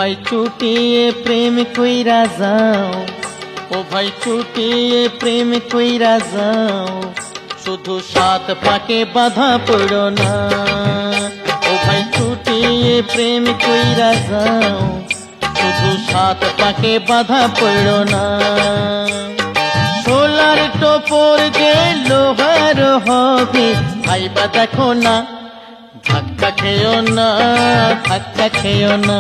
ভাই চুটিয়ে প্রেম কইরা যাও, ও ভাই চুটিয়ে প্রেম কইরা যাও, শুধু সাত পাকে বাধা পড়ো না। ও ভাই চুটিয়ে প্রেম কইরা যাও, শুধু সাত পাকে বাধা পড়ো না। সোলার টোপর যে লোহার হবে ভাইবা দেখো না, ধাক্কা খেও না, ধাক্কা খেও না,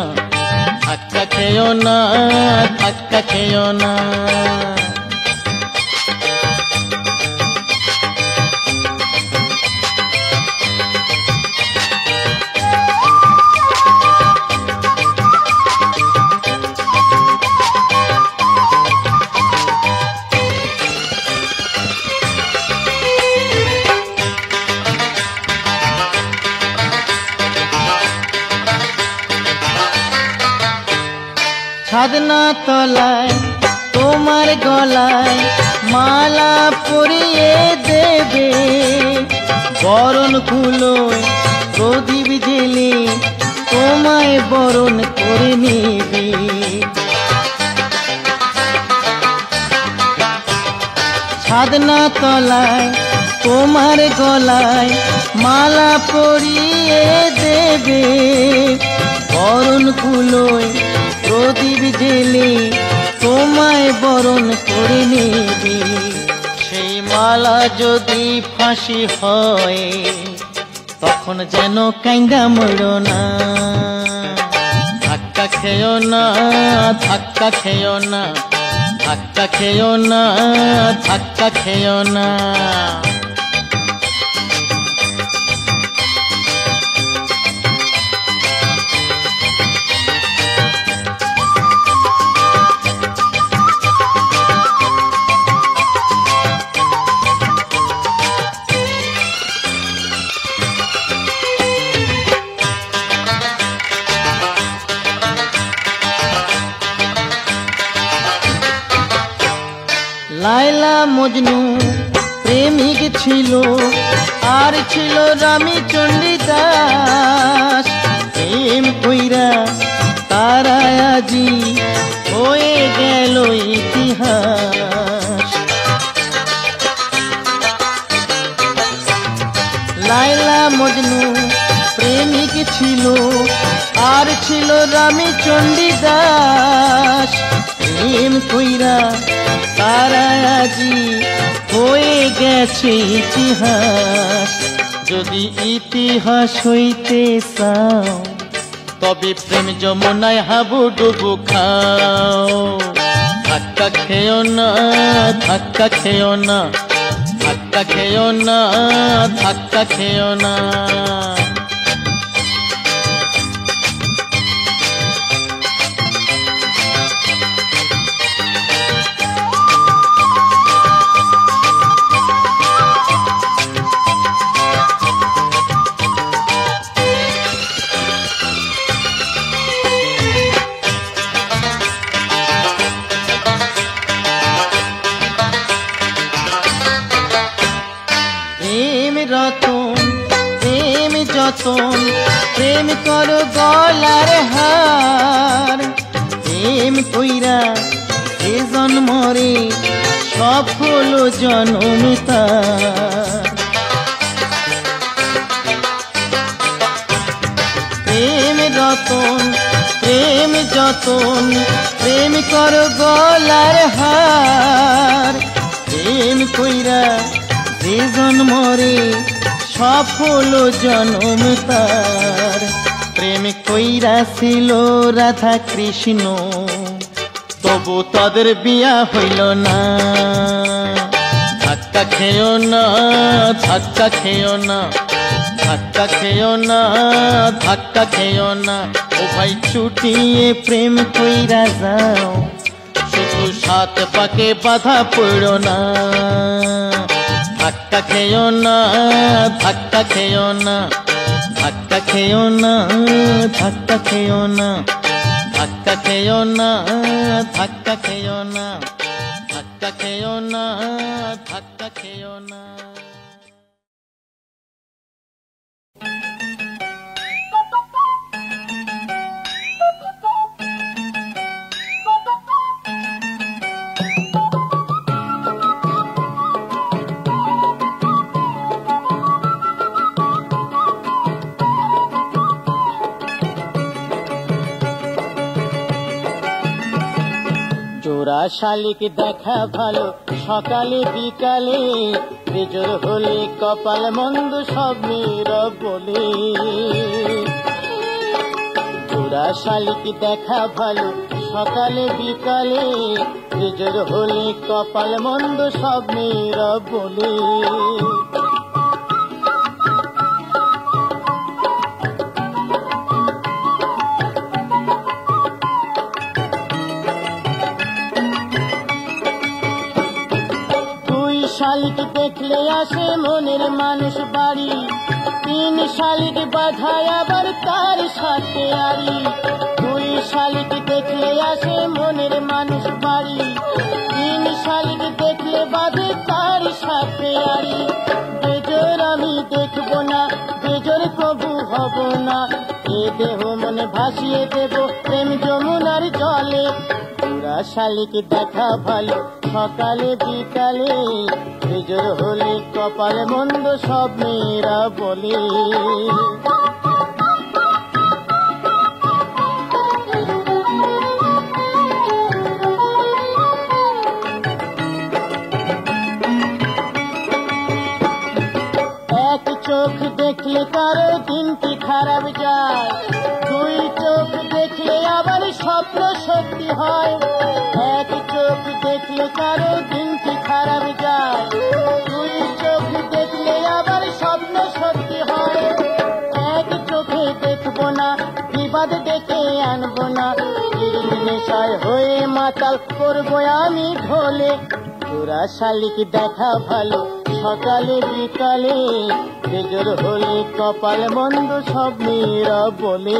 ধাক্কা খেও না, ধাক্কা খেও না। ছাদনা তলায় তোমার গলায় মালা পরিয়ে দেবে, বরণ কুলোয় প্রদীপ জেলে তোমায় বরণ করে নেবে। ছাদনা তলায় তোমার গলায় মালা পরিয়ে দেবে, বরণ কুলোয় প্রদীপ জেলে তোমায় বরণ করে নেবে। সেই মালা যদি ফাঁসি হয় তখন যেন কাইন্দা মরো না, ধাক্কা খেও না, ধাক্কা খেও না, ধাক্কা খেও না, ধাক্কা খেও না। লায়লা মজনু প্রেমিক ছিল, আর ছিল রামী চণ্ডীদাস। প্রেম কইরা তারা আজি হয়ে গেল ইতিহাস। লায়লা মজনু প্রেমিক ছিল, আর ছিল রামী চণ্ডীদাস। প্রেম কইরা তারা আজি হয়ে গেছে ইতিহাস। যদি ইতিহাস হইতে চাও তবে প্রেম যমুনায় হাবুডুবু খাও। ধাক্কা খেও না, ধাক্কা খেও না, ধাক্কা খেও না, ধাক্কা খেও না। প্রেম করো গলার হার, প্রেম কইরা এ জন্মরে সফল জনম তার। প্রেম রতন প্রেম যতন, প্রেম করো গলার হার, প্রেম কইরা এ জন্মরে সফল জনম তার। প্রেম কইরা ছিল রাধা কৃষ্ণ, তবু তাদের বিয়া হইল না। ধাক্কা খেও না, ধাক্কা খেও না, ধাক্কা খেও না, ধাক্কা খেও না। ও ভাই চুটিয়ে প্রেম কইরা যাও, শুধু সাত পাকে বাধা পড়ো না। ধাক্কা খেও না, ধাক্কা খেও না, ধাক্কা খেও না, ধাক্কা খেও না, ধাক্কা খেও না, ধাক্কা খেও না, ধাক্কা খেও না, ধাক্কা খেও না। শালিক দেখা ভালো সকালে বিকালে, বেজোর হলে কপাল মন্দ সব মেয়েরা বলে। জোড়া শালিক দেখা ভালো সকালে বিকালে, বেজোর হলে কপাল মন্দ সব মেয়েরা বলে। শালিক দেখলে আসে মনের মানুষ বাড়ি, 3 শালিক বাধায় আবার তার সাথে আড়ি। 2 শালিক দেখলে আসে মনের মানুষ বাড়ি, 3 শালিক দেখলে বাঁধে তার সাথে আড়ি। বেজোর আমি দেখব না, বেজোর কবু হব না, এ দেহ মনে ভাসিয়ে দেব প্রেম যমুনার জলে। জোড়া শালিক দেখা ভালো সকালে বিকালে, বেজোর হলে কপাল মন্দ সব মেয়েরা বলে। এক চোখ দেখলে কারো দিনটি খারাপ যায়, 2 চোখ দেখলে আবার স্বপ্ন সত্যি হয়। এক চোখ দেখলে কারো দিনটি খারাপ যায়, 2 চোখ দেখলে আবার স্বপ্ন সত্যি হয়। এক চোখে দেখবো না, বিবাদ ডেকে আনবো না, নেশায় হয়ে মাতাল করবো আমি ঢোলে। জোড়া শালিক দেখা ভালো সকালে বিকালে, বেজোর হলে কপাল মন্দ সব মেয়েরা বলে।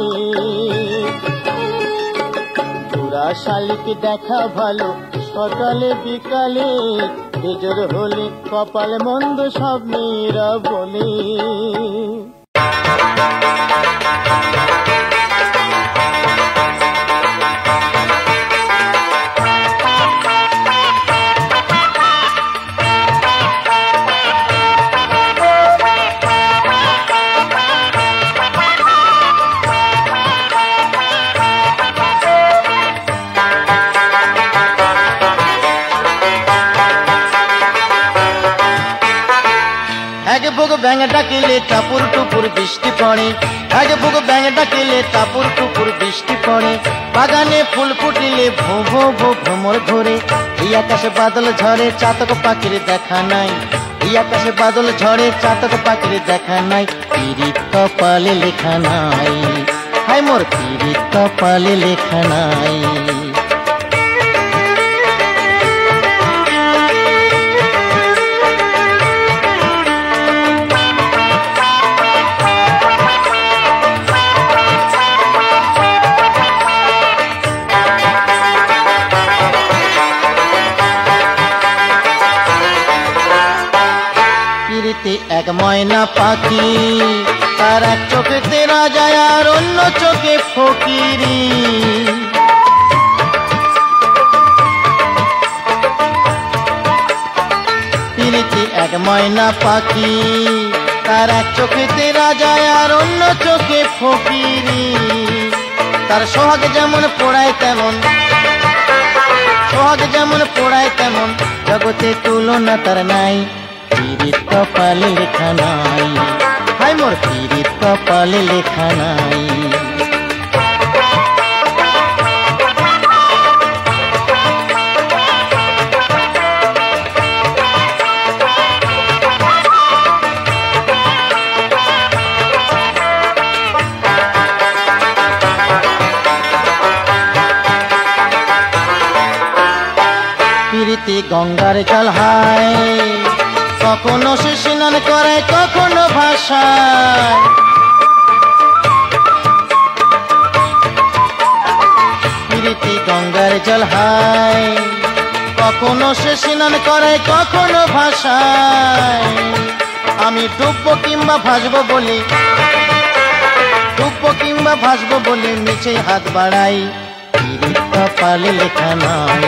জোড়া শালিক দেখা ভালো সকালে বিকালে, বেজোর হলে কপাল মন্দ সব মেয়েরা বলে। ব্যাঙ ডাকিলে টাপুর টুপুর বৃষ্টি পড়ে, আগে বুক ব্যাঙ ডাকিলে টাপুর টুপুর বৃষ্টি পড়ে। বাগানে ফুল ফুটিলে ভো ভো ভো ভ্রমর ঘোরে, এই আকাশে বাদল ঝরে চাতক পাখির দেখা নাই, এই আকাশে বাদল ঝরে চাতক পাখির দেখা নাই। পীড়িত কপালে লেখা নাই, হায় মোর পীড়িত কপালে লেখা নাই। এক ময়না পাখি, তার এক চোখেতে রাজা আর অন্য চোখে ফকিরি। পিরিতি এক ময়না পাখি, তার এক চোখেতে রাজা আর অন্য চোখে ফকিরি। তার সোহাগ যেমন পোড়ায় তেমন, সোহাগ যেমন পোড়ায় তেমন, জগতে তুলনা তার নাই। পীড়িত কপালে লেখা নাই, হায় মোর পীড়িত কপালে লেখা নাই। পীড়িতি গঙ্গার জল হায়, কখনো সে স্নান করে কখনো ভাসায়। পীড়িতি গঙ্গার জল হায়, কখনো সে স্নান করে কখনো ভাসায়। আমি ডুববো কিংবা ভাসবো বলি, ডুববো কিংবা ভাসবো বলি নিচে হাত বাড়াই। পীড়িত কপালে লেখা নাই,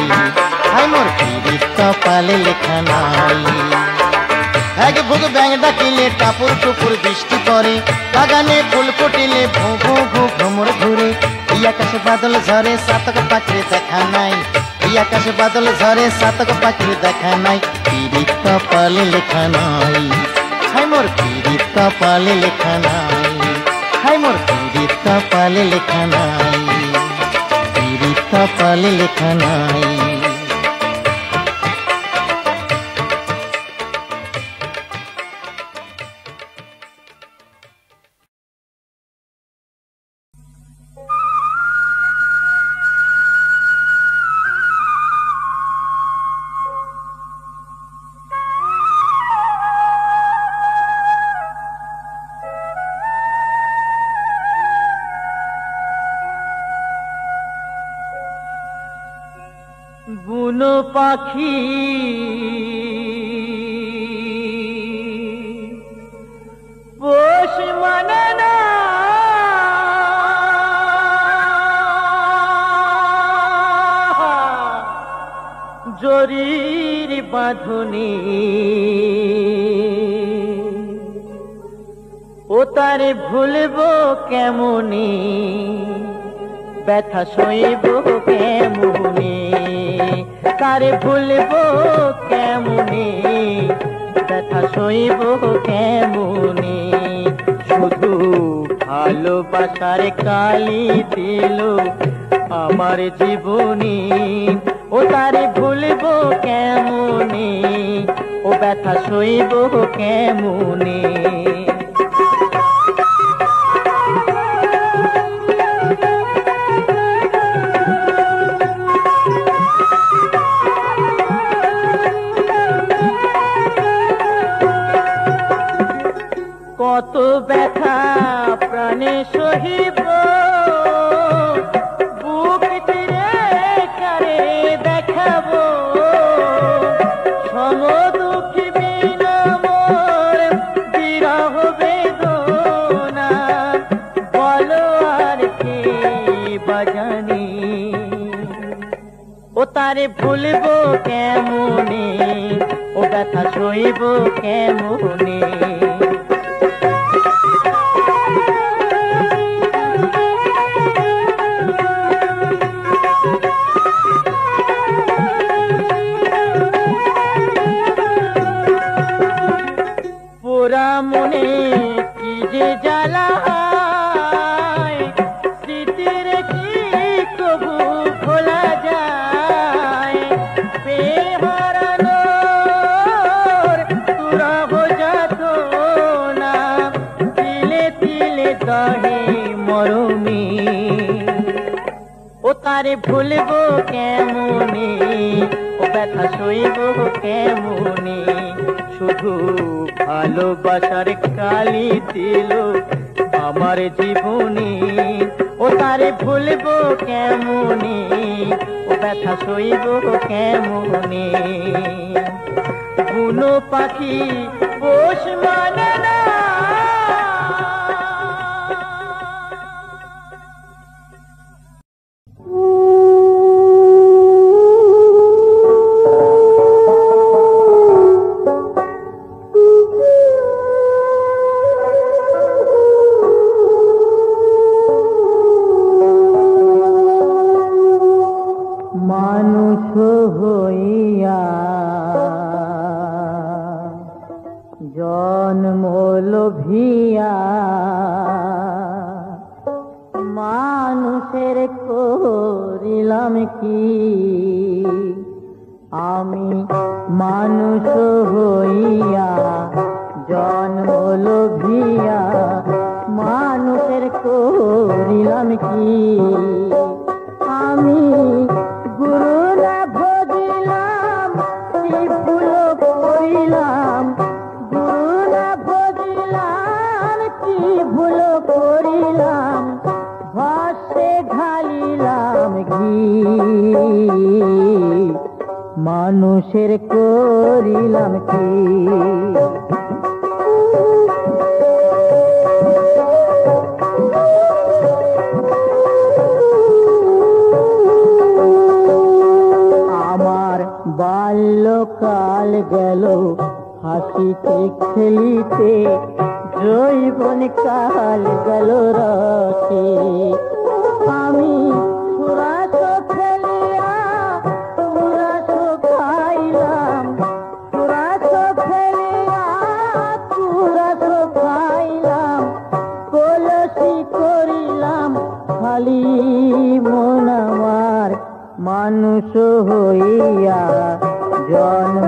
হায় মোর পীড়িত কপালে লেখা নাই। এক বুক ব্যাঙ ডাকিলে টাপুর টুপুর বৃষ্টি পড়ে, বাগানে ফুল ফুটিলে ভো ভো ভো ভ্রমর ঘুরে। এই আকাশে বাদল ঝরে চাতক পাখির দেখা নাই, এই আকাশে বাদল ঝরে সাতক পাখির দেখা নাই, পীড়িত কপালে লেখা নাই। হাই মোর পীড়িত কপালে লেখা নাই, হাই মোর পীড়িত কপালে লেখা নাই, পীড়িত কপালে লেখা নাই। বুনো পাখি পোষ মানে না, জরির বাঁধনে ও তারে ভুলবো কেমনে, ব্যথা সইব কেমনে, তারে ভুলবো কেমনে, ব্যথা সইব কেমনে। শুধু ভালোবাসার কালি দিল আমার জীবনে, ও তারে ভুলবো কেমনে, ও ব্যথা সইব কেমনে। কত ব্যথা প্রাণে সহিব, বুক চিরে কারে দেখাবো, সমদুঃখী বিনা মোর বিরহ বেদনা, বলো আর কে বাজানি, ও তারে ভুলবো কেমনে, ও ব্যথা সইব কেমনে। পোড়া মনে কি যে জ্বালা, স্মৃতির কি কবু ভোলা যায়, বেহারানোর তুরাহ যাতনা, তিলে তিলে দহে মরমে, ও তারে ভুলবো কেমনে, ও ব্যথা সইব কেমনে। শুধু ভালোবাসার কালি দিল আমার জীবনে, ও তারে ভুলবো কেমনে, ও ব্যথা সইব কেমনে। বুনো পাখি পোষ মানে না, মানুষ হইয়া জন্ম লোভিয়া, মানুষের করিলাম কি আমি, মানুষ হইয়া জন্ম লোভিয়া, মানুষের করিলাম কি আমি। গুরু না ভজিলাম কি ভুল করিলাম, গুরু না ভজিলাম কি ভুল করিলাম, ভাসে ঢালিলাম ঘি মানুষের করিলাম কি। বাল্যকাল গেল হাসিতে খেলিতে, যৌবন কাল গেল রসে, আমি সুরাত ফেলিয়া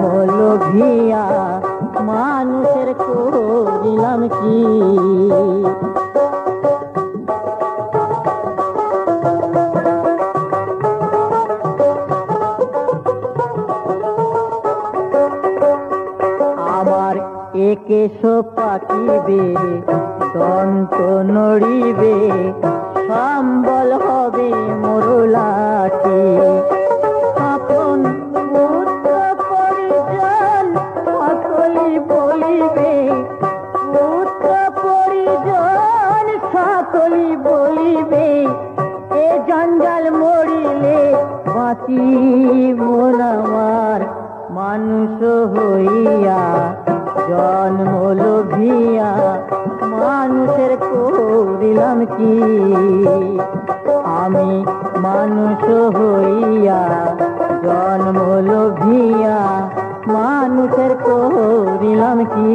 লোভিয়া মানুষের করিলাম কি। আমার একেশ পাকিবে দন্ত নড়িবে সম্বল হবে মোরলাটি। তখন পুত্র পরিজন সকলি বলিবে, পুত্র পরিজন সকলি বলিবে, এ জঞ্জাল মরিলে বাঁচিব না আমার মানুষ হইয়া। জন্ম লোভিয়া মানুষের করিলাম কি। আমি মানুষ হইয়া জন্ম লোভিয়া মানুষের করিলাম কি।